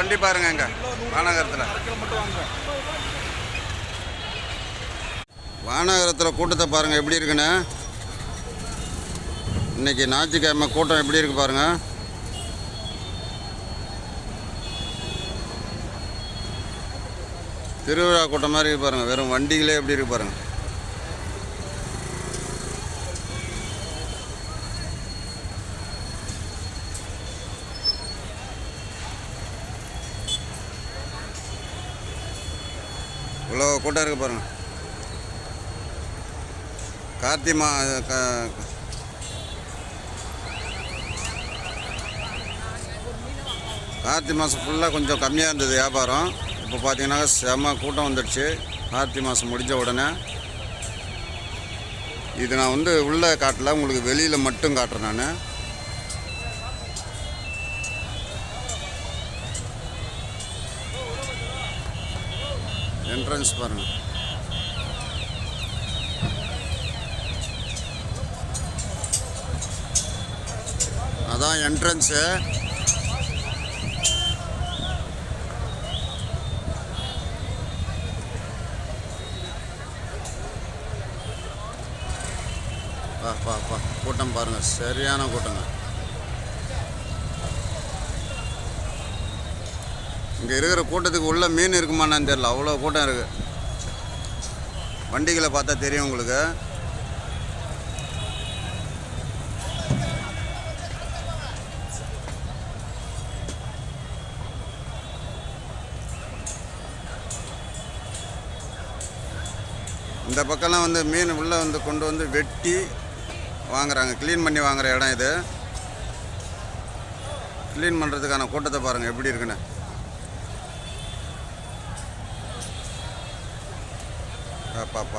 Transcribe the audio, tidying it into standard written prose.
வண்டி பாருங்க இங்கே வானகரத்தில். வானகரத்தில் கூட்டத்தை பாருங்கள் எப்படி இருக்குன்னு. இன்றைக்கி ஞாயிற்றுக்கிழமை கூட்டம் எப்படி இருக்குது பாருங்கள். திருவிழா கூட்டம் மாதிரி இருக்கு பாருங்கள். வெறும் வண்டிகளே எப்படி இருக்கு பாருங்கள். இவ்வளோ கூட்டம் இருக்குது பாருங்கள். கார்த்திகை மாதம் ஃபுல்லாக கொஞ்சம் கம்மியாக இருந்தது வியாபாரம். இப்போ பார்த்தீங்கன்னா செம்ம கூட்டம் வந்துடுச்சு கார்த்திகை மாதம் முடிஞ்ச உடனே. இது நான் வந்து உள்ளே காட்டல, உங்களுக்கு வெளியில் மட்டும் காட்டுறேன் நான். என்ட்ரன்ஸ் பாருங்கள். அதான் என்ட்ரன்ஸு. கூட்டம் பாருங்கள், சரியான கூட்டங்க. இங்கே இருக்கிற கூட்டத்துக்கு உள்ள மீன் இருக்குமான்னு தெரியல, அவ்வளோ கூட்டம் இருக்குது. வண்டிகளை பார்த்தா தெரியும் உங்களுக்கு. இந்த பக்கம்லாம் வந்து மீன் உள்ளே வந்து கொண்டு வந்து வெட்டி வாங்குறாங்க, க்ளீன் பண்ணி வாங்குகிற இடம் இது. க்ளீன் பண்ணுறதுக்கான கூட்டத்தை பாருங்கள் எப்படி இருக்குன்னு. பாப்பா